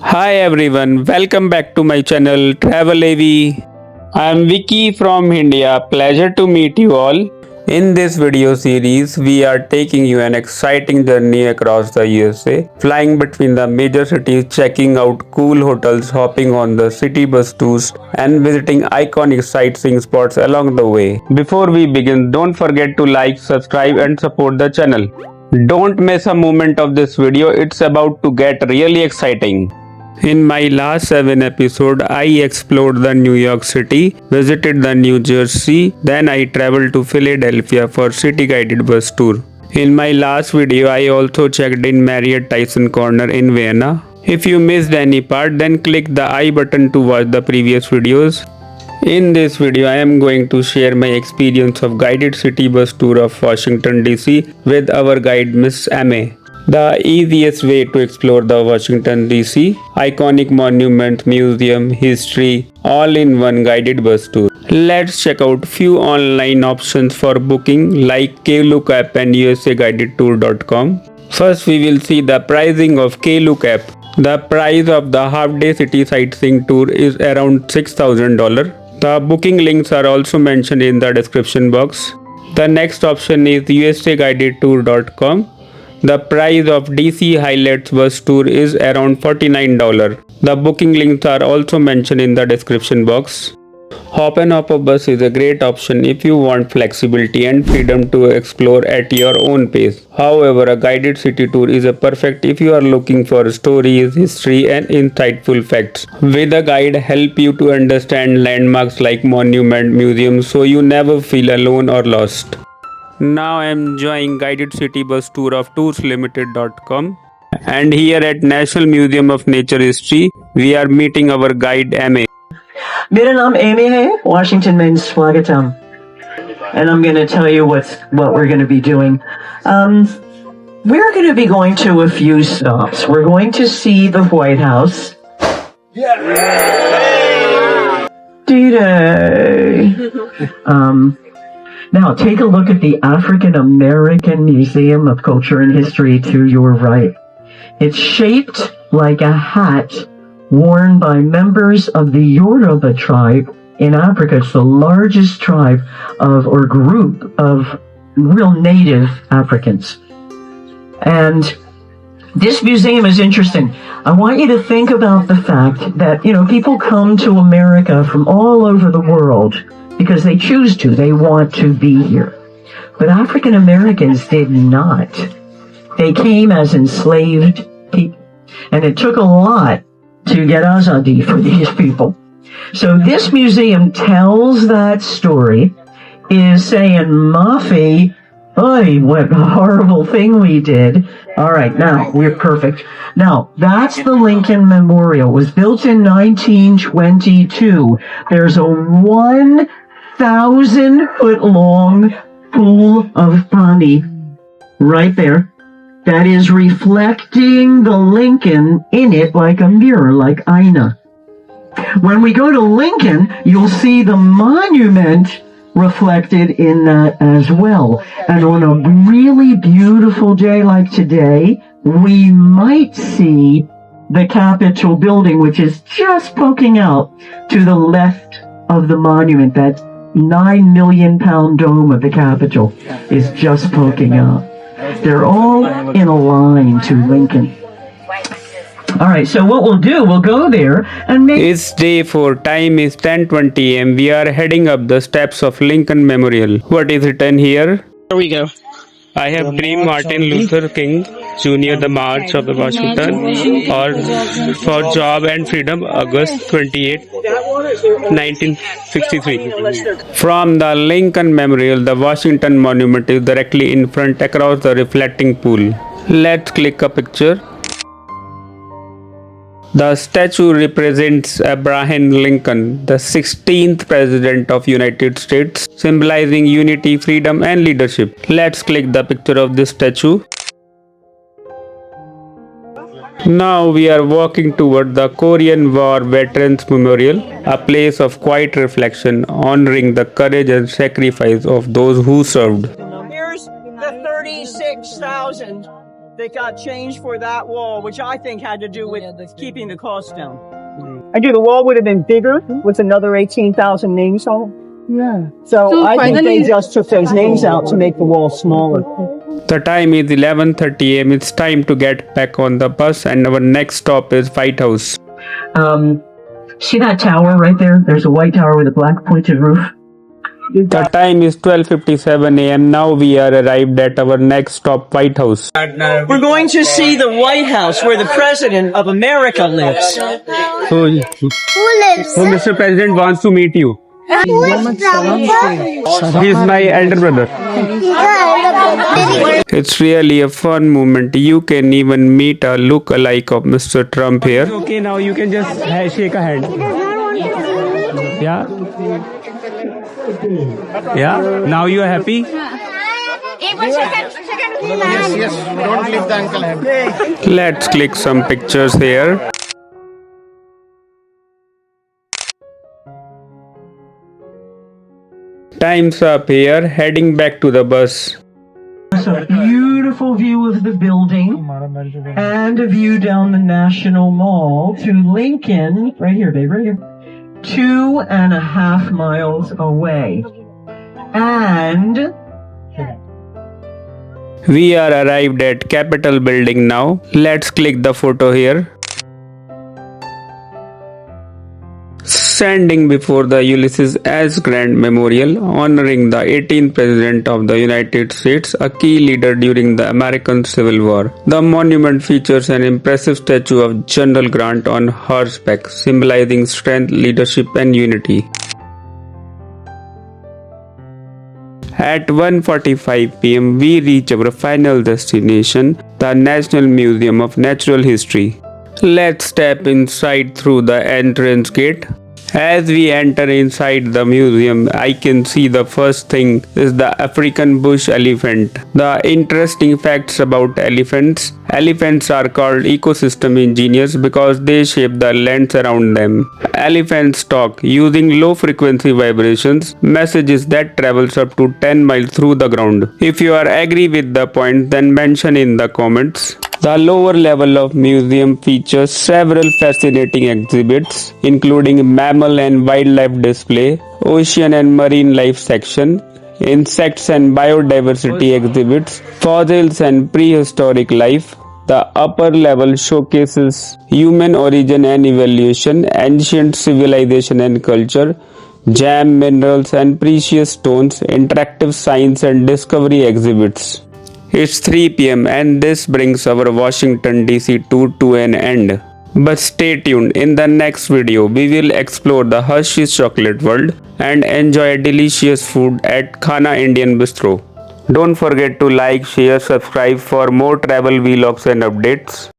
Hi everyone, welcome back to my channel travelav. I am Vicky from India. Pleasure to meet you all. In this video series, we are taking you an exciting journey across the USA, flying between the major cities, checking out cool hotels, hopping on the city bus tours, and visiting iconic sightseeing spots along the way. Before we begin, don't forget to like, subscribe, and support the channel. Don't miss a moment of this video, it's about to get really exciting. In my last 7 episodes, I explored the New York City, visited the New Jersey, then I traveled to Philadelphia for city guided bus tour. In my last video, I also checked in Marriott Tyson Corner in Vienna. If you missed any part, then click the I button to watch the previous videos. In this video, I am going to share my experience of guided city bus tour of Washington DC with our guide Miss Ame. The easiest way to explore the Washington DC iconic monuments, museum, history, all in one guided bus tour. Let's check out few online options for booking like KLOOK app and usaguidedtour.com. First, we will see the pricing of KLOOK app. The price of the half-day city sightseeing tour is around $6,000. The booking links are also mentioned in the description box. The next option is usaguidedtour.com. The price of DC Highlights bus tour is around $49. The booking links are also mentioned in the description box. Hop and Hop bus is a great option if you want flexibility and freedom to explore at your own pace. However, a guided city tour is a perfect if you are looking for stories, history and insightful facts. With a guide help you to understand landmarks like monument, museums so you never feel alone or lost. Now I am enjoying guided city bus tour of tourslimited.com, and here at National Museum of Nature History we are meeting our guide Ame. मेरा नाम Amy है Washington में स्वागतम and I'm going to tell you what we're going to be doing. We're going to be going to a few stops. We're going to see the White House. D-Day. Now take a look at the African American Museum of Culture and History to your right. It's shaped like a hat worn by members of the Yoruba tribe in Africa. It's the largest tribe or group of real native Africans. And this museum is interesting. I want you to think about the fact that, people come to America from all over the world because they choose to. They want to be here. But African Americans did not. They came as enslaved people. And it took a lot to get azadi for these people. So this museum tells that story, is saying, Mafi, oy, what a horrible thing we did. All right, now, we're perfect. Now, that's the Lincoln Memorial. It was built in 1922. There's a 1,000-foot-long pool of pani right there that is reflecting the Lincoln in it like a mirror, like Aina. When we go to Lincoln, you'll see the monument reflected in that as well. And on a really beautiful day like today, we might see the Capitol building, which is just poking out to the left of the monument. That 9 million pound dome of the Capitol is just poking out. They're all in a line to Lincoln. All right, so what we'll do, we'll go there and make... It's day 4, time is 10:20 am. We are heading up the steps of Lincoln Memorial. What is written here? Here we go. I have dreamed Martin Luther King Jr. the March of the Washington or for Job and Freedom, August 28, 1963. From the Lincoln Memorial, the Washington Monument is directly in front across the reflecting pool. Let's click a picture. The statue represents Abraham Lincoln, the 16th President of United States, symbolizing unity, freedom and leadership. Let's click the picture of this statue. Now we are walking toward the Korean War Veterans Memorial, a place of quiet reflection honoring the courage and sacrifice of those who served. Here's the 36,000 that got changed for that wall, which I think had to do with keeping the cost down. I do. The wall would have been bigger with another 18,000 names on it. Yeah. So I think they just took those names out to make the wall smaller. The time is 11:30 am. It's time to get back on the bus, and our next stop is White House. See that tower right there? There's a white tower with a black pointed roof. The time is 12:57 am. Now we are arrived at our next stop, White House. We're going to see the White House where the President of America lives. So, Who lives? so Mr. President wants to meet you. Who is Trump? He is my elder brother. It's really a fun moment. You can even meet a look-alike of Mr. Trump here. Okay, now you can just shake a hand. Yeah. Yeah. Now you are happy? Don't leave the uncle happy. Let's click some pictures here. Time's up here, heading back to the bus. There's a beautiful view of the building and a view down the National Mall to Lincoln, right here, babe, right here, 2.5 miles away. And We are arrived at Capitol building now. Let's click the photo here. Standing before the Ulysses S. Grant Memorial, honoring the 18th President of the United States, a key leader during the American Civil War. The monument features an impressive statue of General Grant on horseback, symbolizing strength, leadership, and unity. At 1:45 p.m., we reach our final destination, the National Museum of Natural History. Let's step inside through the entrance gate. As we enter inside the museum, I can see the first thing is the African bush elephant. The interesting facts about elephants. Elephants are called ecosystem engineers because they shape the lands around them. Elephants talk using low frequency vibrations, messages that travels up to 10 miles through the ground. If you are agree with the point, then mention in the comments. The lower level of museum features several fascinating exhibits, including mammal and wildlife display, ocean and marine life section, insects and biodiversity exhibits, fossils and prehistoric life. The upper level showcases human origin and evolution, ancient civilization and culture, gem minerals and precious stones, interactive science and discovery exhibits. It's 3 p.m. and this brings our Washington DC tour to an end. But stay tuned, in the next video we will explore the Hershey's chocolate world and enjoy delicious food at Khana Indian Bistro. Don't forget to like, share, subscribe for more travel vlogs and updates.